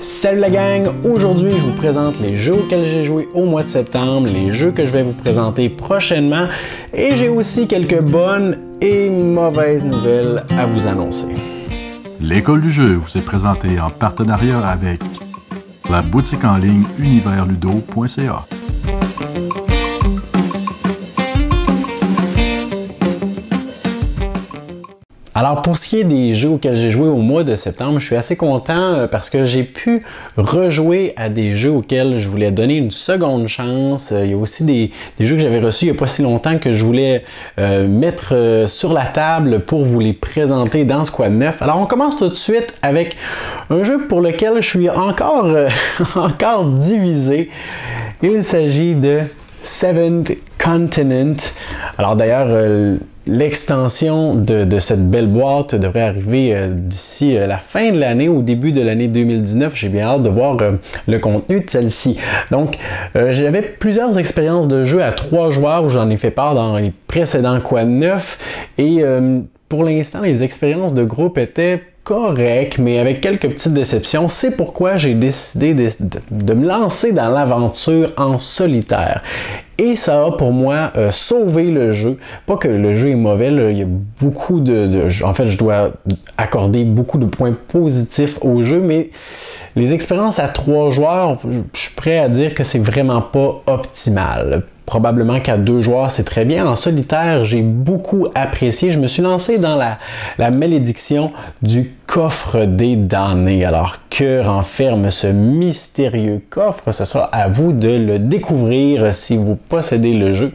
Salut la gang! Aujourd'hui, je vous présente les jeux auxquels j'ai joué au mois de septembre, les jeux que je vais vous présenter prochainement et j'ai aussi quelques bonnes et mauvaises nouvelles à vous annoncer. L'école du jeu vous est présentée en partenariat avec la boutique en ligne universludo.ca. Alors pour ce qui est des jeux auxquels j'ai joué au mois de septembre, je suis assez content parce que j'ai pu rejouer à des jeux auxquels je voulais donner une seconde chance. Il y a aussi des jeux que j'avais reçus il n'y a pas si longtemps que je voulais mettre sur la table pour vous les présenter dans Squad 9. Alors on commence tout de suite avec un jeu pour lequel je suis encore divisé. Il s'agit de Seventh Continent. Alors d'ailleurs, l'extension de cette belle boîte devrait arriver d'ici la fin de l'année, au début de l'année 2019. J'ai bien hâte de voir le contenu de celle-ci. Donc, j'avais plusieurs expériences de jeu à 3 joueurs où j'en ai fait part dans les précédents Quad 9. Et pour l'instant, les expériences de groupe étaient correct, mais avec quelques petites déceptions. C'est pourquoi j'ai décidé de me lancer dans l'aventure en solitaire. Et ça a pour moi sauvé le jeu. Pas que le jeu est mauvais, là, il y a beaucoup en fait, je dois accorder beaucoup de points positifs au jeu, mais les expériences à 3 joueurs, je suis prêt à dire que c'est vraiment pas optimal. Probablement qu'à 2 joueurs, c'est très bien. En solitaire, j'ai beaucoup apprécié. Je me suis lancé dans la malédiction du coffre des damnés. Alors, que renferme ce mystérieux coffre? Ce sera à vous de le découvrir si vous possédez le jeu.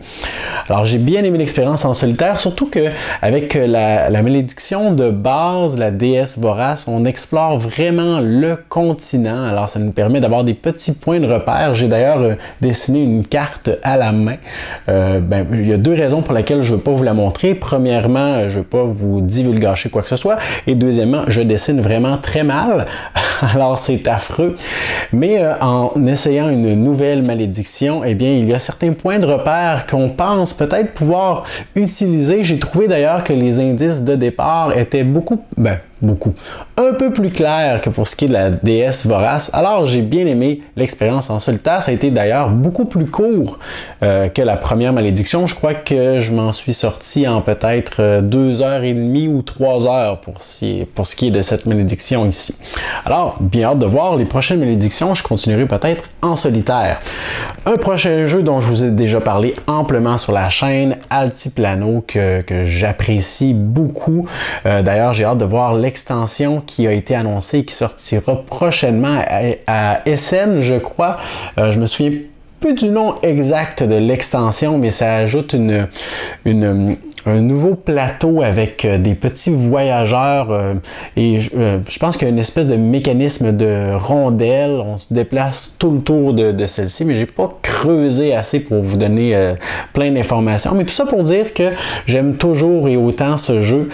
Alors, j'ai bien aimé l'expérience en solitaire, surtout que avec la malédiction de base, la déesse vorace, on explore vraiment le continent. Alors, ça nous permet d'avoir des petits points de repère. J'ai d'ailleurs dessiné une carte à la main. Il y a 2 raisons pour lesquelles je ne veux pas vous la montrer. Premièrement, je ne veux pas vous divulgacher quoi que ce soit. Et deuxièmement, je dessine vraiment très mal. Alors, c'est affreux. Mais en essayant une nouvelle malédiction, eh bien, il y a certains points de repère qu'on pense peut-être pouvoir utiliser. J'ai trouvé d'ailleurs que les indices de départ étaient un peu plus clair que pour ce qui est de la déesse vorace. Alors, j'ai bien aimé l'expérience en solitaire. Ça a été d'ailleurs beaucoup plus court que la première malédiction. Je crois que je m'en suis sorti en peut-être 2h30 ou 3 heures pour ce qui est de cette malédiction ici. Alors, bien hâte de voir les prochaines malédictions. Je continuerai peut-être en solitaire. Un prochain jeu dont je vous ai déjà parlé amplement sur la chaîne, Altiplano, que j'apprécie beaucoup. D'ailleurs, j'ai hâte de voir l'extension qui a été annoncée et qui sortira prochainement à SN, je crois. Je me souviens peu du nom exact de l'extension, mais ça ajoute un nouveau plateau avec des petits voyageurs et je pense qu'il y a une espèce de mécanisme de rondelle. On se déplace tout le tour de celle-ci, mais j'ai pas creusé assez pour vous donner plein d'informations. Mais tout ça pour dire que j'aime toujours et autant ce jeu.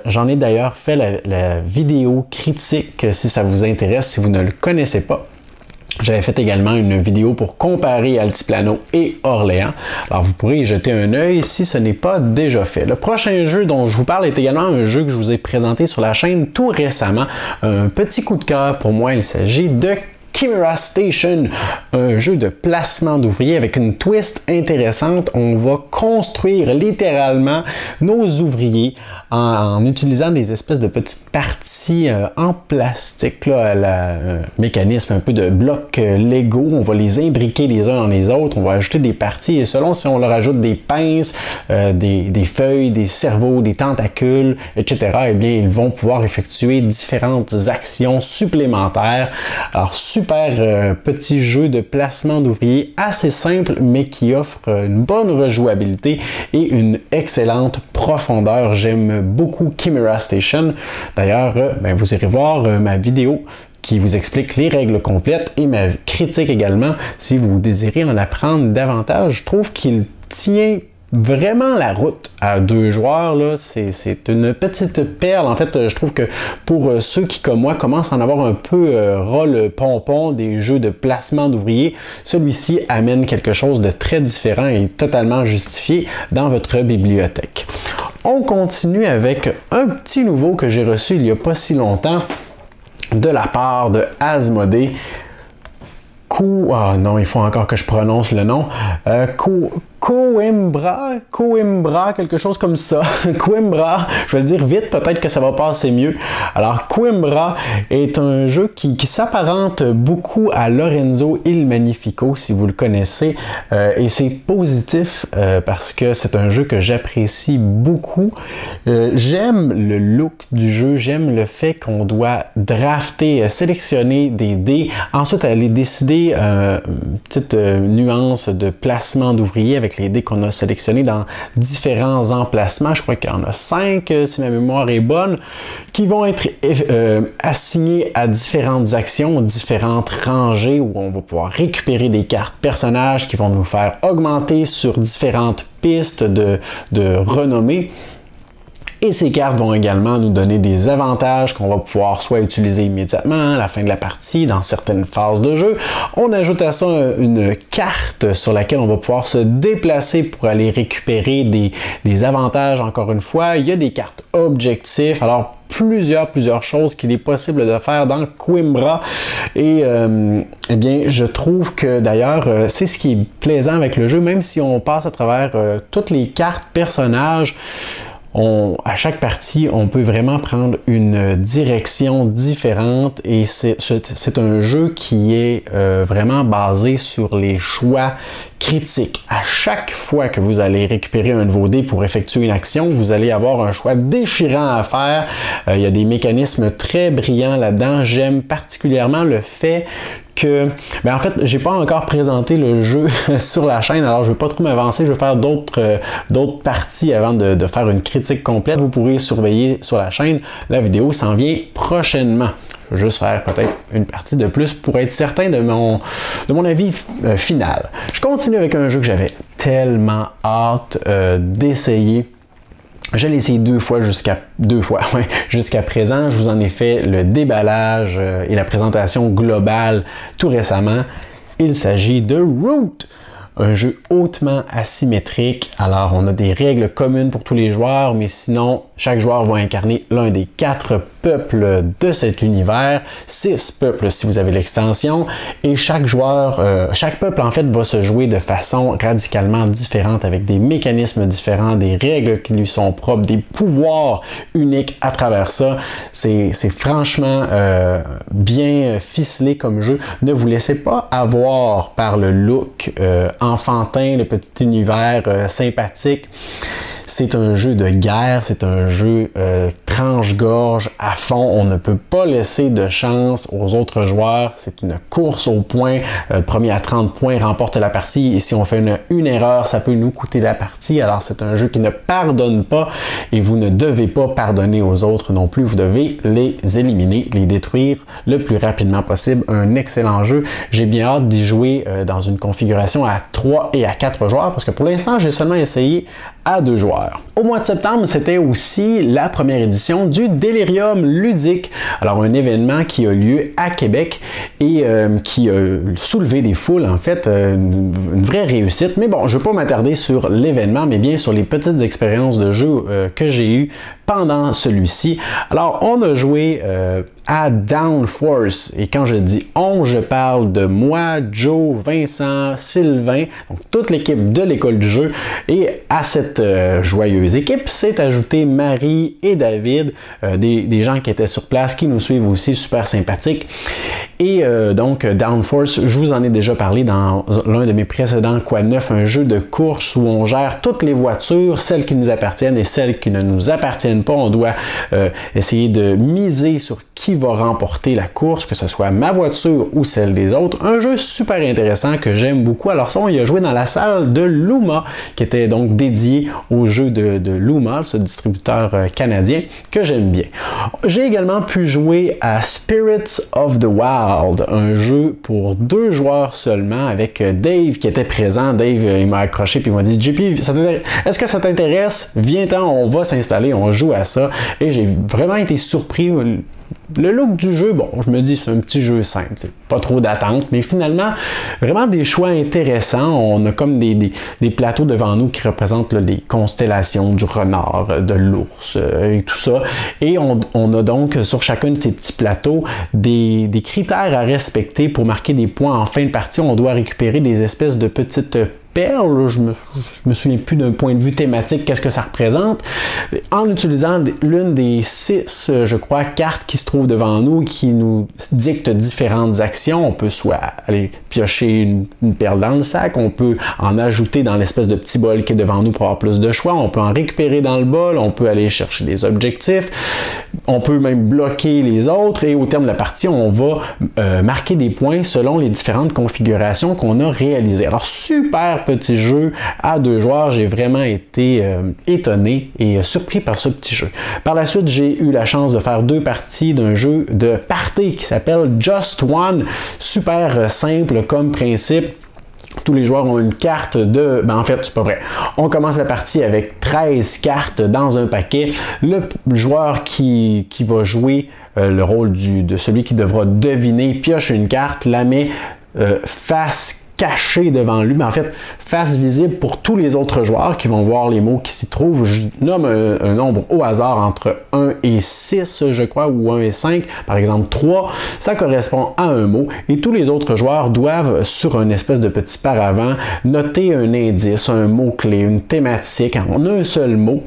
J'en ai d'ailleurs fait la vidéo critique si ça vous intéresse, si vous ne le connaissez pas. J'avais fait également une vidéo pour comparer Altiplano et Orléans. Alors vous pourrez y jeter un œil si ce n'est pas déjà fait. Le prochain jeu dont je vous parle est également un jeu que je vous ai présenté sur la chaîne tout récemment. Un petit coup de cœur pour moi, il s'agit de Chimera Station, un jeu de placement d'ouvriers avec une twist intéressante. On va construire littéralement nos ouvriers en utilisant des espèces de petites parties en plastique, là, mécanisme un peu de blocs Lego. On va les imbriquer les uns dans les autres, on va ajouter des parties et selon si on leur ajoute des pinces, des feuilles, des cerveaux, des tentacules, etc., eh bien, ils vont pouvoir effectuer différentes actions supplémentaires. Alors, super petit jeu de placement d'ouvriers assez simple, mais qui offre une bonne rejouabilité et une excellente profondeur. J'aime beaucoup Chimera Station. D'ailleurs, vous irez voir ma vidéo qui vous explique les règles complètes et ma critique également si vous désirez en apprendre davantage. Je trouve qu'il tient vraiment la route à 2 joueurs, là, c'est une petite perle. En fait, je trouve que pour ceux qui, comme moi, commencent à en avoir un peu ras le pompon des jeux de placement d'ouvriers, celui-ci amène quelque chose de très différent et totalement justifié dans votre bibliothèque. On continue avec un petit nouveau que j'ai reçu il n'y a pas si longtemps. de la part de Asmodée. Ah non, il faut encore que je prononce le nom. Coimbra, quelque chose comme ça. Coimbra, je vais le dire vite, peut-être que ça va passer mieux. Alors, Coimbra est un jeu qui s'apparente beaucoup à Lorenzo il Magnifico, si vous le connaissez. Et c'est positif parce que c'est un jeu que j'apprécie beaucoup. J'aime le look du jeu, j'aime le fait qu'on doit drafter, sélectionner des dés, ensuite aller décider une petite nuance de placement d'ouvriers avec les dés qu'on a sélectionnés dans différents emplacements. Je crois qu'il y en a 5, si ma mémoire est bonne, qui vont être assignés à différentes actions, différentes rangées où on va pouvoir récupérer des cartes personnages qui vont nous faire augmenter sur différentes pistes de renommée. Et ces cartes vont également nous donner des avantages qu'on va pouvoir soit utiliser immédiatement à la fin de la partie, dans certaines phases de jeu. On ajoute à ça une carte sur laquelle on va pouvoir se déplacer pour aller récupérer des avantages. Encore une fois, il y a des cartes objectifs. Alors, plusieurs choses qu'il est possible de faire dans Coimbra. Et eh bien, je trouve que d'ailleurs, c'est ce qui est plaisant avec le jeu, même si on passe à travers toutes les cartes personnages. À chaque partie, on peut vraiment prendre une direction différente et c'est un jeu qui est vraiment basé sur les choix critiques. À chaque fois que vous allez récupérer un de vos dés pour effectuer une action, vous allez avoir un choix déchirant à faire. Il y a des mécanismes très brillants là-dedans. J'aime particulièrement le fait que, ben en fait, j'ai pas encore présenté le jeu sur la chaîne, alors je vais pas trop m'avancer, je vais faire d'autres parties avant de faire une critique complète. Vous pourrez surveiller sur la chaîne, la vidéo s'en vient prochainement. Je vais juste faire peut-être une partie de plus pour être certain de mon avis final. Je continue avec un jeu que j'avais tellement hâte d'essayer. Je l'ai essayé deux fois jusqu'à présent. Je vous en ai fait le déballage et la présentation globale tout récemment. Il s'agit de Root, un jeu hautement asymétrique. Alors, on a des règles communes pour tous les joueurs, mais sinon, chaque joueur va incarner l'un des 4 peuples de cet univers, 6 peuples si vous avez l'extension, et chaque peuple en fait va se jouer de façon radicalement différente avec des mécanismes différents, des règles qui lui sont propres, des pouvoirs uniques à travers ça. C'est franchement bien ficelé comme jeu. Ne vous laissez pas avoir par le look enfantin, le petit univers sympathique. C'est un jeu de guerre, c'est un jeu tranche-gorge à fond. On ne peut pas laisser de chance aux autres joueurs. C'est une course au point. Le premier à 30 points remporte la partie. Et si on fait une erreur, ça peut nous coûter la partie. Alors c'est un jeu qui ne pardonne pas et vous ne devez pas pardonner aux autres non plus. Vous devez les éliminer, les détruire le plus rapidement possible. Un excellent jeu. J'ai bien hâte d'y jouer dans une configuration à 3 et à 4 joueurs parce que pour l'instant, j'ai seulement essayé à 2 joueurs. Au mois de septembre, c'était aussi la première édition du Delirium ludique. Alors, un événement qui a lieu à Québec et qui a soulevé des foules, en fait, une vraie réussite. Mais bon, je ne vais pas m'attarder sur l'événement, mais bien sur les petites expériences de jeu que j'ai eues pendant celui-ci. Alors, on a joué à Downforce. Et quand je dis on, je parle de moi, Joe, Vincent, Sylvain, donc toute l'équipe de l'école du jeu. Et à cette joyeuse équipe s'est ajouté Marie et David, des gens qui étaient sur place, qui nous suivent aussi, super sympathiques. Et donc, Downforce, je vous en ai déjà parlé dans l'un de mes précédents Quoi de neuf, un jeu de course où on gère toutes les voitures, celles qui nous appartiennent et celles qui ne nous appartiennent pas. On doit essayer de miser sur qui va remporter la course, que ce soit ma voiture ou celle des autres. Un jeu super intéressant que j'aime beaucoup. Alors ça, on y a joué dans la salle de Luma, qui était donc dédiée au jeu de Luma, ce distributeur canadien que j'aime bien. J'ai également pu jouer à Spirits of the Wild, un jeu pour 2 joueurs seulement, avec Dave qui était présent. Dave, il m'a accroché puis il m'a dit « JP, est-ce que ça t'intéresse? Viens-t'en, on va s'installer, on joue à ça. » Et j'ai vraiment été surpris Le look du jeu, bon, je me dis c'est un petit jeu simple, pas trop d'attente, mais finalement, vraiment des choix intéressants. On a comme des plateaux devant nous qui représentent là, les constellations du renard, de l'ours et tout ça. Et on a donc sur chacun de ces petits plateaux des critères à respecter pour marquer des points en fin de partie. On doit récupérer des espèces de petites perles, je me souviens plus d'un point de vue thématique, qu'est-ce que ça représente, en utilisant l'une des 6, je crois, cartes qui se trouvent devant nous, qui nous dictent différentes actions. On peut soit aller piocher une perle dans le sac, on peut en ajouter dans l'espèce de petit bol qui est devant nous pour avoir plus de choix, on peut en récupérer dans le bol, on peut aller chercher des objectifs, on peut même bloquer les autres, et au terme de la partie, on va marquer des points selon les différentes configurations qu'on a réalisées. Alors, super petit jeu à 2 joueurs, j'ai vraiment été étonné et surpris par ce petit jeu. Par la suite, j'ai eu la chance de faire 2 parties d'un jeu de party qui s'appelle Just One, super simple comme principe. Tous les joueurs ont une carte de... en fait, c'est pas vrai. On commence la partie avec 13 cartes dans un paquet. Le joueur qui va jouer le rôle de celui qui devra deviner pioche une carte, la met face cachée devant lui, mais en fait, face visible pour tous les autres joueurs qui vont voir les mots qui s'y trouvent. Je nomme un nombre au hasard entre 1 et 6, je crois, ou 1 et 5. Par exemple, 3, ça correspond à un mot. Et tous les autres joueurs doivent, sur une espèce de petit paravent, noter un indice, un mot-clé, une thématique en un seul mot,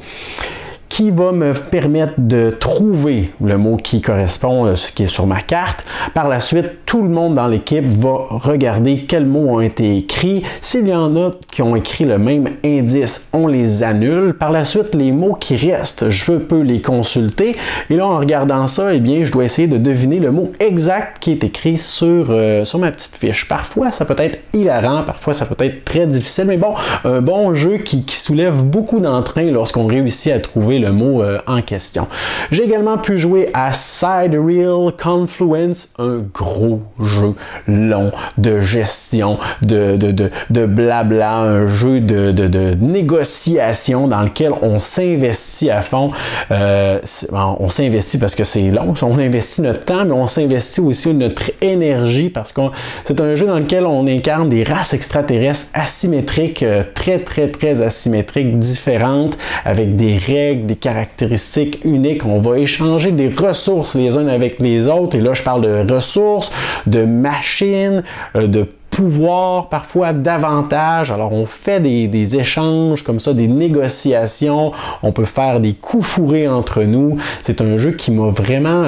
qui va me permettre de trouver le mot qui correspond à ce qui est sur ma carte. Par la suite, tout le monde dans l'équipe va regarder quels mots ont été écrits. S'il y en a qui ont écrit le même indice, on les annule. Par la suite, les mots qui restent, je peux les consulter. Et là, en regardant ça, eh bien, je dois essayer de deviner le mot exact qui est écrit sur ma petite fiche. Parfois, ça peut être hilarant, parfois, ça peut être très difficile, mais bon, un bon jeu qui soulève beaucoup d'entrain lorsqu'on réussit à trouver le mot en question. J'ai également pu jouer à Sidereal Confluence, un gros jeu long de gestion, de blabla, un jeu de négociation dans lequel on s'investit à fond. On s'investit parce que c'est long, on investit notre temps, mais on s'investit aussi notre énergie parce que c'est un jeu dans lequel on incarne des races extraterrestres asymétriques, très asymétriques, différentes, avec des règles, des caractéristiques uniques. On va échanger des ressources les uns avec les autres. Et là, je parle de ressources, de machines, de pouvoir, parfois davantage. Alors, on fait des échanges comme ça, des négociations. On peut faire des coups fourrés entre nous. C'est un jeu qui m'a vraiment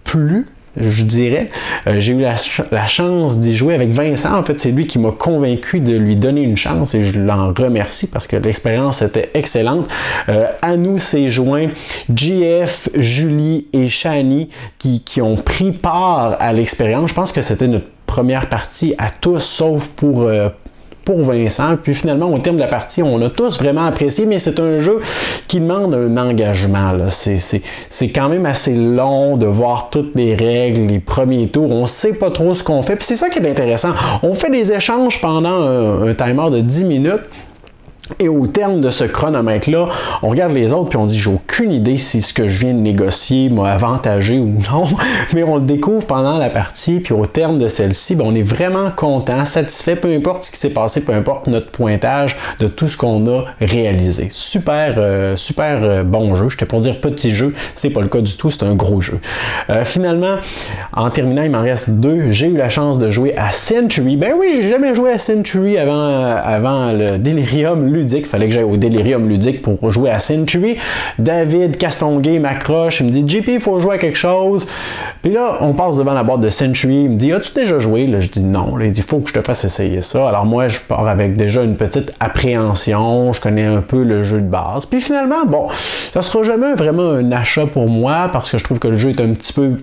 plu. Je dirais, j'ai eu la chance d'y jouer avec Vincent. En fait, c'est lui qui m'a convaincu de lui donner une chance et je l'en remercie parce que l'expérience était excellente. À nous s'est joint JF, Julie et Shani qui ont pris part à l'expérience. Je pense que c'était notre première partie à tous, sauf pour Vincent. Puis finalement, au terme de la partie, on a tous vraiment apprécié, mais c'est un jeu qui demande un engagement. C'est quand même assez long de voir toutes les règles, les premiers tours. On ne sait pas trop ce qu'on fait. Puis c'est ça qui est intéressant. On fait des échanges pendant un timer de 10 minutes. Et au terme de ce chronomètre-là, on regarde les autres puis on dit j'ai aucune idée si ce que je viens de négocier m'a avantagé ou non, mais on le découvre pendant la partie puis au terme de celle-ci, on est vraiment content, satisfait, peu importe ce qui s'est passé, peu importe notre pointage de tout ce qu'on a réalisé. Super bon jeu. J'étais pour dire petit jeu, c'est pas le cas du tout, c'est un gros jeu. Finalement, en terminant, il m'en reste 2. J'ai eu la chance de jouer à Century. Ben oui, j'ai jamais joué à Century avant le Delirium ludique. Il fallait que j'aille au Delirium ludique pour jouer à Century. David Castonguay m'accroche, il me dit JP, il faut jouer à quelque chose. Puis là, on passe devant la boîte de Century, il me dit as-tu déjà joué? Là, je dis non. Là, il dit faut que je te fasse essayer ça. Alors moi, je pars avec déjà une petite appréhension, je connais un peu le jeu de base. Puis finalement, bon, ça sera jamais vraiment un achat pour moi parce que je trouve que le jeu est un petit peu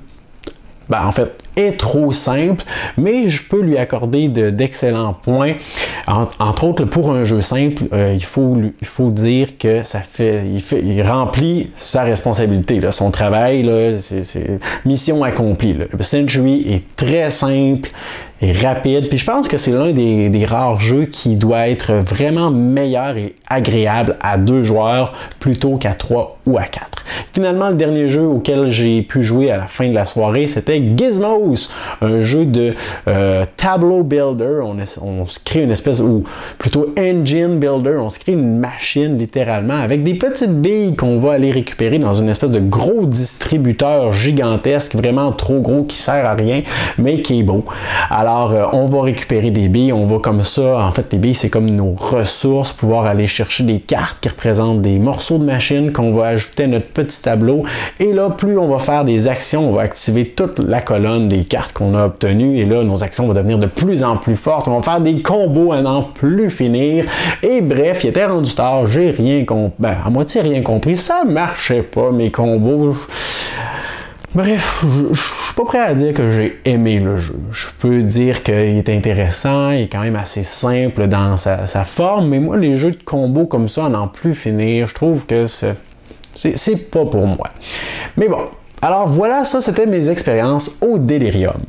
en fait, est trop simple, mais je peux lui accorder d'excellents points. Entre autres, pour un jeu simple, il faut dire que il remplit sa responsabilité, là, son travail, c'est mission accomplie. Là. Century est très simple, est rapide. Puis je pense que c'est l'un des rares jeux qui doit être vraiment meilleur et agréable à 2 joueurs plutôt qu'à 3 ou à 4. Finalement, le dernier jeu auquel j'ai pu jouer à la fin de la soirée, c'était Gizmos, un jeu de tableau builder. On se crée une espèce, ou plutôt engine builder, on se crée une machine littéralement avec des petites billes qu'on va aller récupérer dans une espèce de gros distributeur gigantesque, vraiment trop gros, qui sert à rien, mais qui est beau. Alors, on va récupérer des billes, on va comme ça, en fait, les billes, c'est comme nos ressources, pouvoir aller chercher des cartes qui représentent des morceaux de machine qu'on va ajouter à notre petit tableau. Et là, plus on va faire des actions, on va activer toute la colonne des cartes qu'on a obtenues. Et là, nos actions vont devenir de plus en plus fortes. On va faire des combos à n'en plus finir. Et bref, il était rendu tard, j'ai rien compris. Ben, à moitié rien compris. Ça marchait pas, mes combos. Bref, je suis pas prêt à dire que j'ai aimé le jeu. Je peux dire qu'il est intéressant, il est quand même assez simple dans sa forme, mais moi, les jeux de combo comme ça, à n'en plus finir, je trouve que c'est pas pour moi. Mais bon, alors voilà, ça c'était mes expériences au Delirium.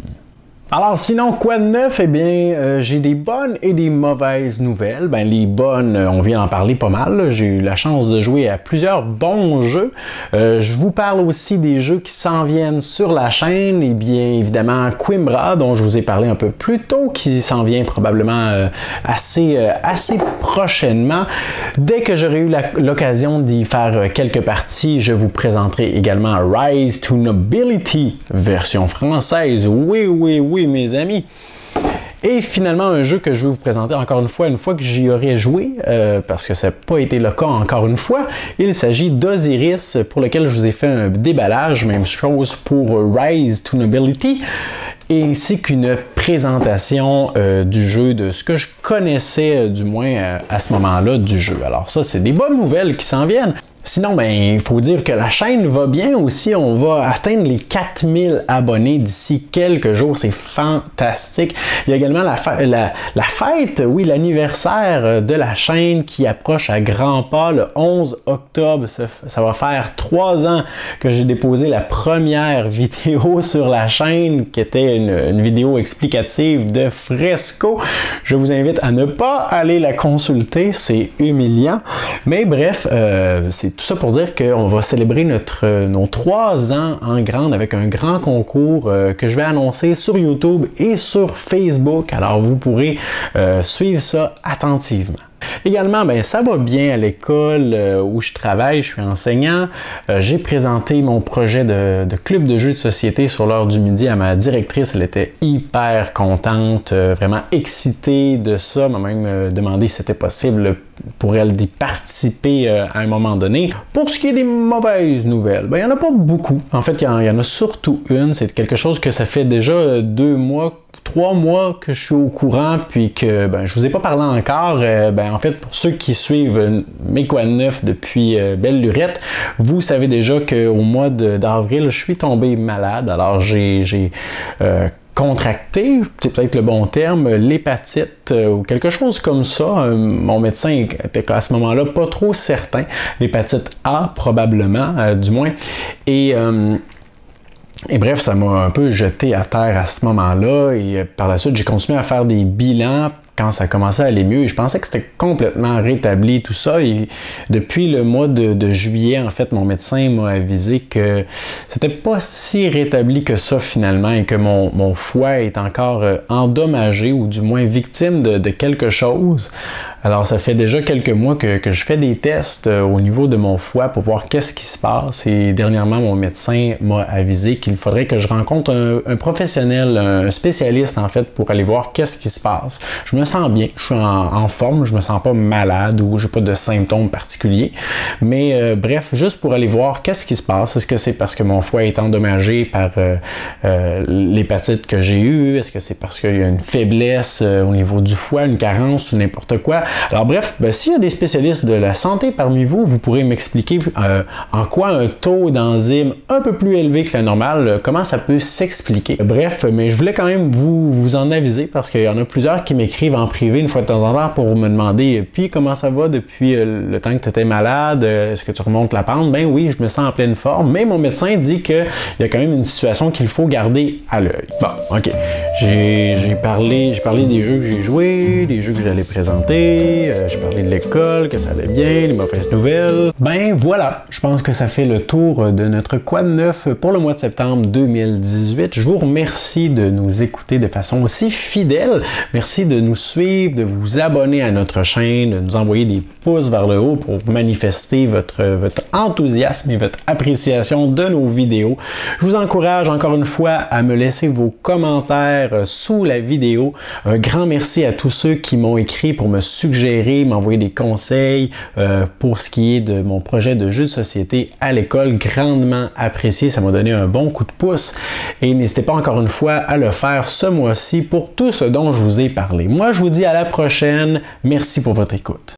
Alors sinon, quoi de neuf? Eh bien, j'ai des bonnes et des mauvaises nouvelles. Ben, les bonnes, on vient d'en parler pas mal. J'ai eu la chance de jouer à plusieurs bons jeux. Je vous parle aussi des jeux qui s'en viennent sur la chaîne. Et bien évidemment, Quimbra, dont je vous ai parlé un peu plus tôt, qui s'en vient probablement assez prochainement. Dès que j'aurai eu l'occasion d'y faire quelques parties, je vous présenterai également Rise to Nobility, version française. Oui, mes amis. Et finalement, un jeu que je vais vous présenter encore une fois que j'y aurai joué, parce que ça n'a pas été le cas encore une fois, il s'agit d'Osiris, pour lequel je vous ai fait un déballage, même chose pour Rise to Nobility, ainsi qu'une présentation du jeu, de ce que je connaissais du moins à ce moment-là du jeu. Alors ça, c'est des bonnes nouvelles qui s'en viennent. Sinon, ben, il faut dire que la chaîne va bien aussi. On va atteindre les 4000 abonnés d'ici quelques jours. C'est fantastique. Il y a également la fête, oui, l'anniversaire de la chaîne qui approche à grands pas le 11 octobre. Ça va faire 3 ans que j'ai déposé la première vidéo sur la chaîne, qui était une vidéo explicative de Fresco. Je vous invite à ne pas aller la consulter. C'est humiliant. Mais bref, c'est tout ça pour dire qu'on va célébrer nos 3 ans en grande avec un grand concours que je vais annoncer sur YouTube et sur Facebook. Alors vous pourrez suivre ça attentivement. Également, ben, ça va bien à l'école où je travaille, je suis enseignant. J'ai présenté mon projet de club de jeux de société sur l'heure du midi à ma directrice. Elle était hyper contente, vraiment excitée de ça. M'a même demandé si c'était possible pour elle d'y participer à un moment donné. Pour ce qui est des mauvaises nouvelles, ben, il n'y en a pas beaucoup. En fait, il y en a surtout une. C'est quelque chose que ça fait déjà 3 mois que je suis au courant, puis que ben, je vous ai pas parlé encore. Ben, en fait, pour ceux qui suivent mes quoi de neuf depuis belle lurette, vous savez déjà qu'au mois d'avril, je suis tombé malade. Alors j'ai contracté, c'est peut-être le bon terme, l'hépatite ou quelque chose comme ça. Mon médecin était à ce moment-là pas trop certain. L'hépatite A, probablement, du moins. Et bref, ça m'a un peu jeté à terre à ce moment-là. Et par la suite, j'ai continué à faire des bilans quand ça commençait à aller mieux. Et je pensais que c'était complètement rétabli tout ça. Et depuis le mois de juillet, en fait, mon médecin m'a avisé que c'était pas si rétabli que ça finalement et que mon foie est encore endommagé ou du moins victime de quelque chose. Alors, ça fait déjà quelques mois que je fais des tests au niveau de mon foie pour voir qu'est-ce qui se passe. Et dernièrement, mon médecin m'a avisé qu'il faudrait que je rencontre un professionnel, un spécialiste en fait, pour aller voir qu'est-ce qui se passe. Je me sens bien, je suis en forme, je me sens pas malade ou j'ai pas de symptômes particuliers. Mais bref, juste pour aller voir qu'est-ce qui se passe. Est-ce que c'est parce que mon foie est endommagé par l'hépatite que j'ai eue? Est-ce que c'est parce qu'il y a une faiblesse au niveau du foie, une carence ou n'importe quoi? Alors bref, s'il y a des spécialistes de la santé parmi vous, vous pourrez m'expliquer en quoi un taux d'enzyme un peu plus élevé que la normale, comment ça peut s'expliquer. Bref, mais je voulais quand même vous en aviser parce qu'il y en a plusieurs qui m'écrivent en privé une fois de temps en temps pour me demander « Puis comment ça va depuis le temps que tu étais malade? Est-ce que tu remontes la pente? » Ben oui, je me sens en pleine forme, mais mon médecin dit qu'il y a quand même une situation qu'il faut garder à l'œil. Bon, ok. J'ai parlé des jeux que j'ai joués, des jeux que j'allais présenter, j'ai parlé de l'école, que ça allait bien, les mauvaises nouvelles. Ben voilà, je pense que ça fait le tour de notre Quoi de neuf pour le mois de septembre 2018. Je vous remercie de nous écouter de façon aussi fidèle. Merci de nous suivre, de vous abonner à notre chaîne, de nous envoyer des pouces vers le haut pour manifester votre enthousiasme et votre appréciation de nos vidéos. Je vous encourage encore une fois à me laisser vos commentaires sous la vidéo. Un grand merci à tous ceux qui m'ont écrit pour me suggérer, m'envoyer des conseils pour ce qui est de mon projet de jeu de société à l'école. Grandement apprécié, ça m'a donné un bon coup de pouce et n'hésitez pas encore une fois à le faire ce mois-ci pour tout ce dont je vous ai parlé. Moi, je vous dis à la prochaine. Merci pour votre écoute.